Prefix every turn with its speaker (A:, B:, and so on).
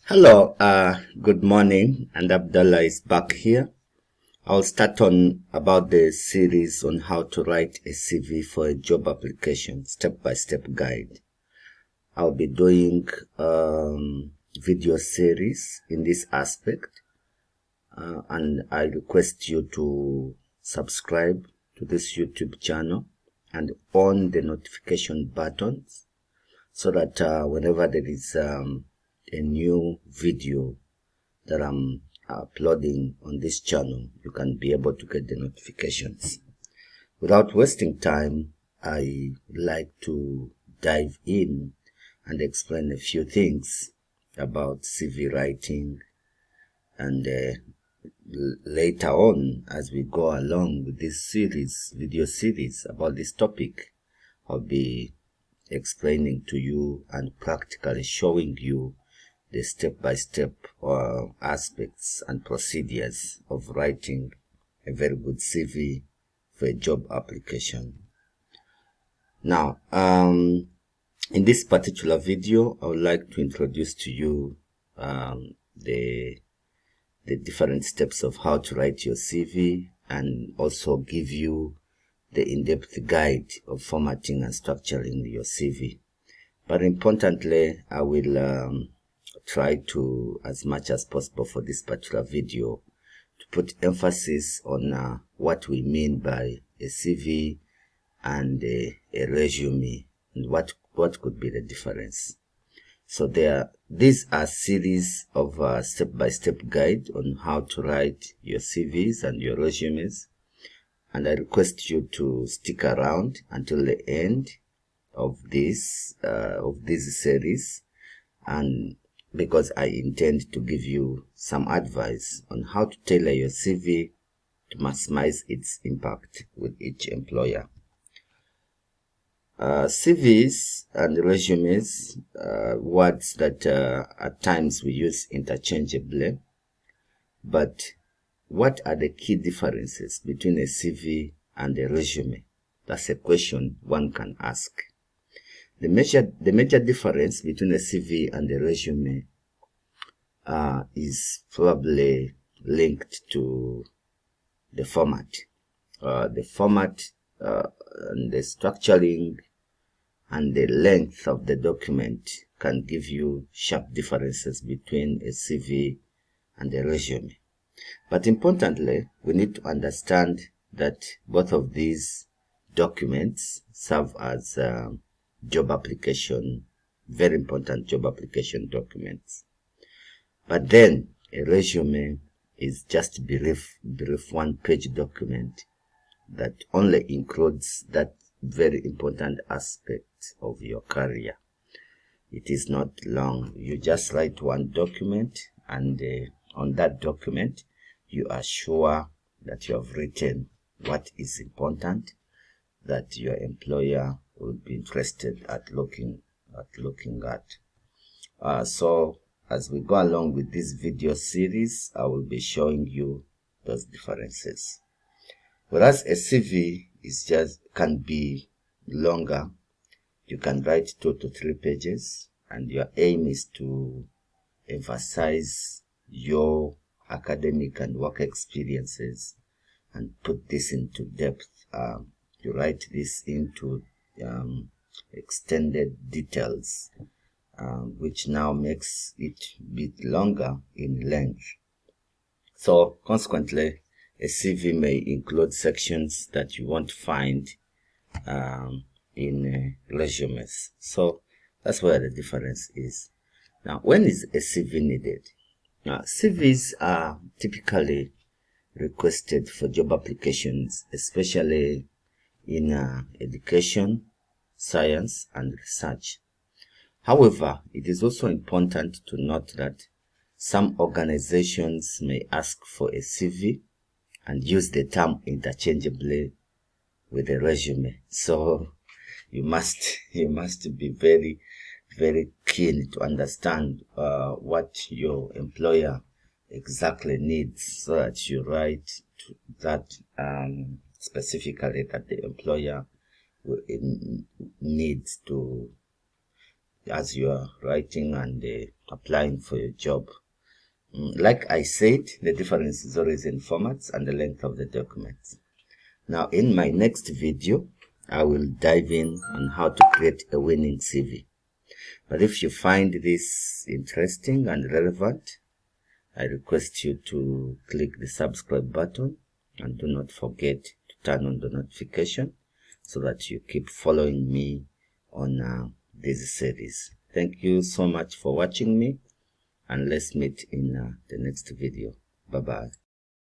A: Hello, good morning, and Abdullah is back here. I'll start on about the series on how to write a CV for a job application, step-by-step guide. I'll be doing video series in this aspect, and I request you to subscribe to this YouTube channel and on the notification buttons so that whenever there is a new video that I'm uploading on this channel, you can be able to get the notifications. Without wasting time, I like to dive in and explain a few things about CV writing, and later on, as we go along with this video series about this topic, I'll be explaining to you and practically showing you the step-by-step aspects and procedures of writing a very good CV for a job application. Now, in this particular video, I would like to introduce to you the different steps of how to write your CV, and also give you the in-depth guide of formatting and structuring your CV. But importantly, I will try to, as much as possible for this particular video, to put emphasis on what we mean by a CV and a resume, and what could be the difference. So these are series of step-by-step guide on how to write your CVs and your resumes, and I request you to stick around until the end of this series, and because I intend to give you some advice on how to tailor your CV to maximize its impact with each employer. CVs and resumes, words that at times we use interchangeably, but what are the key differences between a CV and a resume? That's a question one can ask. The major difference between a CV and a resume is probably linked to the format. The format and the structuring and the length of the document can give you sharp differences between a CV and a resume. But importantly, we need to understand that both of these documents serve as job application, very important job application documents. But then a resume is just brief one-page document that only includes that very important aspect of your career. It is not long. You just write one document, and on that document you are sure that you have written what is important, that your employer will be interested at looking at. So as we go along with this video series, I will be showing you those differences. Whereas a CV can be longer, you can write 2 to 3 pages, and your aim is to emphasize your academic and work experiences and put this into depth. You write this into extended details, which now makes it a bit longer in length. So consequently, a CV may include sections that you won't find in resumes. So that's where the difference is. Now, when is a CV needed? Now, CVs are typically requested for job applications, especially in education, science, and research. However, it is also important to note that some organizations may ask for a CV and use the term interchangeably with a resume. So you must be very, very keen to understand what your employer exactly needs, so that you write that specifically that the employer needs to as you are writing and applying for your job. Like I said, the difference is always in formats and the length of the documents. Now, in my next video, I will dive in on how to create a winning CV. But if you find this interesting and relevant, I request you to click the subscribe button and do not forget to turn on the notification so that you keep following me on this series. Thank you so much for watching me, and let's meet in the next video. Bye-bye.